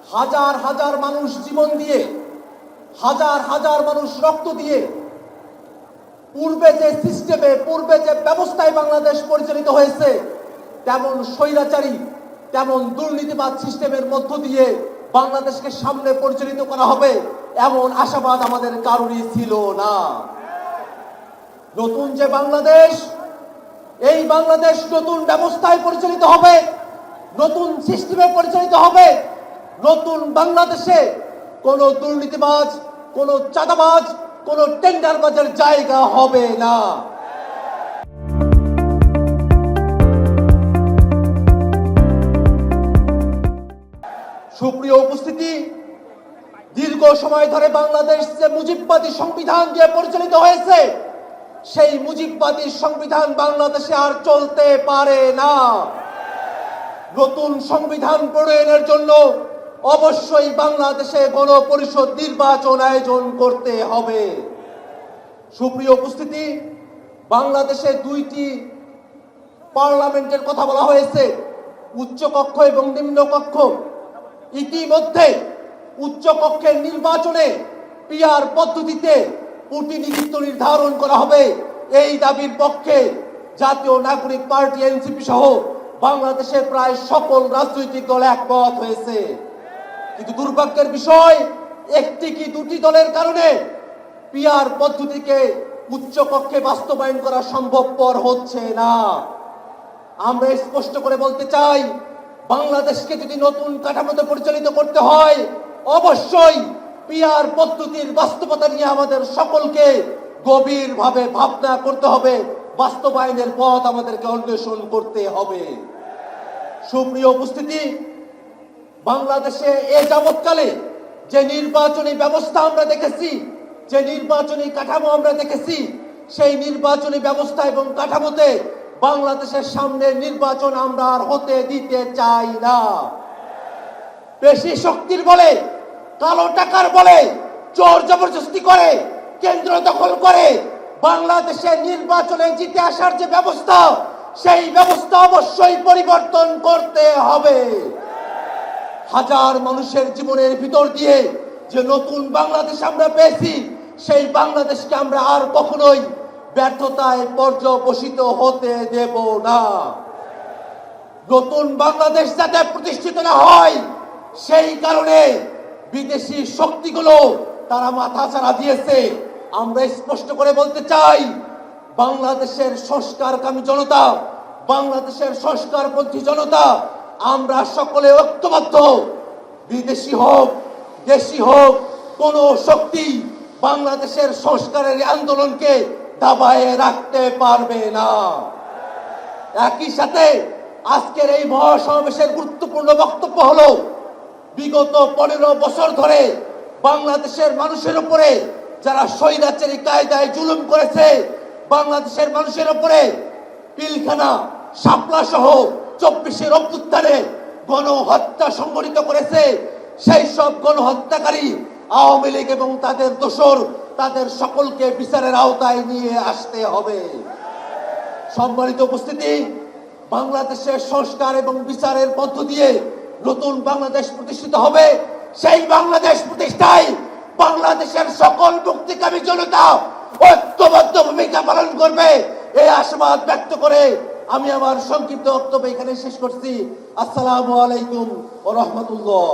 হাজার হাজার মানুষ জীবন দিয়ে, হাজার হাজার মানুষ রক্ত দিয়ে পূর্বে যে সিস্টেমে, পূর্বে যে ব্যবস্থায় বাংলাদেশ পরিচালিত হয়েছে, তেমন স্বৈরাচারী, তেমন দুর্নীতিবাদ সিস্টেমের মধ্য দিয়ে বাংলাদেশকে সামনে পরিচালিত করা হবে এমন আশাবাদ আমাদের কারোরই ছিল না। নতুন যে বাংলাদেশ, এই বাংলাদেশ নতুন ব্যবস্থায় পরিচালিত হবে, নতুন সিস্টেমে পরিচালিত হবে। নতুন বাংলাদেশে কোনো দুর্নীতিবাজ, কোনো চাঁদাবাজ, কোনো টেন্ডারবাজের জায়গা হবে না। সুপ্রিয় উপস্থিতি, দীর্ঘ সময় ধরে বাংলাদেশ যে মুজিববাদী সংবিধান দিয়ে পরিচালিত হয়েছে, সেই মুজিববাদী সংবিধান বাংলাদেশে আর চলতে পারে না। নতুন সংবিধান প্রণয়নের জন্য অবশ্যই বাংলাদেশে গণপরিষদ নির্বাচন আয়োজন করতে হবে। সুপ্রিয় উপস্থিতি, বাংলাদেশে দুইটি পার্লামেন্টের কথা বলা হয়েছে, উচ্চকক্ষ এবং নিম্নকক্ষ। ইতিমধ্যে উচ্চকক্ষের নির্বাচনে পিআর পদ্ধতিতে প্রতিনিধিত্ব নির্ধারণ করা হবে, এই দাবির পক্ষে জাতীয় নাগরিক পার্টি এনসিপি সহ বাংলাদেশের প্রায় সকল রাজনৈতিক দল একমত হয়েছে। কিন্তু দুর্ভাগ্যের বিষয়, একটি কি দুটি দলের কারণে পিআর পদ্ধতিকে উচ্চকক্ষে বাস্তবায়ন করা সম্ভবপর হচ্ছে না। আমরা স্পষ্ট করে বলতে চাই, বাংলাদেশকে যদি নতুন কাঠামোতে পরিচালিত করতে হয়, অবশ্যই পিআর পদ্ধতির বাস্তবতা নিয়ে আমাদের সকলকে গভীরভাবে ভাবনা করতে হবে, বাস্তবায়নের পথ আমাদেরকে অন্বেষণ করতে হবে। সুপ্রিয় উপস্থিতি, বাংলাদেশে এ যাবৎকালে যে নির্বাচনী ব্যবস্থা আমরা দেখেছি, যে নির্বাচনী কাঠামো আমরা দেখেছি, সেই নির্বাচনী ব্যবস্থা এবং কাঠামোতে বাংলাদেশের সামনে নির্বাচন আমরা আর হতে দিতে চাই না। বেশি শক্তির বলে, কালো টাকার বলে, জোর জবরদস্তি করে, কেন্দ্র দখল করে বাংলাদেশের নির্বাচনে জিতে আসার যে ব্যবস্থা, সেই ব্যবস্থা অবশ্যই পরিবর্তন করতে হবে। হাজার মানুষের জীবনের ভিতর দিয়ে যে নতুন বাংলাদেশ আমরা পেয়েছি, সেই বাংলাদেশকে আমরা আর কখনোই ব্যর্থতায় পর্যবসিত হতে দেব না। নতুন বাংলাদেশ যাতে প্রতিষ্ঠিত না হয়, সেই কারণে বিদেশি শক্তিগুলো তারা মাথাচাড়া দিয়েছে। আমরা স্পষ্ট করে বলতে চাই, বাংলাদেশের সংস্কারকামী জনতা, বাংলাদেশের সংস্কারপন্থী জনতা, আমরা সকলে ঐক্যবদ্ধ। বিদেশি হোক, দেশি হোক, কোন শক্তি বাংলাদেশের সংস্কারের আন্দোলনকে দাবায়ে রাখতে পারবে না। একই সাথে আজকের এই মহাসমাবেশের গুরুত্বপূর্ণ বক্তব্য হলো, বিগত 15 বছর ধরে বাংলাদেশের মানুষের উপরে যারা স্বৈরাচারী কায়দায় জুলুম করেছে, বাংলাদেশের মানুষের উপরে পিলখানা, শাপলা সহ 24-এর অভ্যুত্থানে গণহত্যা সংগঠিত করেছে, সেই সব গণহত্যাকারী আওয়ামী লীগ এবং তাদের দোসর, তাদের সকলকে বিচারের আওতায় নিয়ে আসতে হবে। সম্মানিত উপস্থিতি, বাংলাদেশের সংস্কার এবং বিচারের মধ্য দিয়ে নতুন বাংলাদেশ প্রতিষ্ঠিত হবে। সেই বাংলাদেশ প্রতিষ্ঠায় বাংলাদেশের সকল মুক্তিকামী জনতা ঐক্যবদ্ধ ভূমিকা পালন করবে, এই আশাবাদ ব্যক্ত করে আমি আমার সংক্ষিপ্ত বক্তব্য এখানে শেষ করছি। আসসালামু আলাইকুম ওয়া রাহমাতুল্লাহ।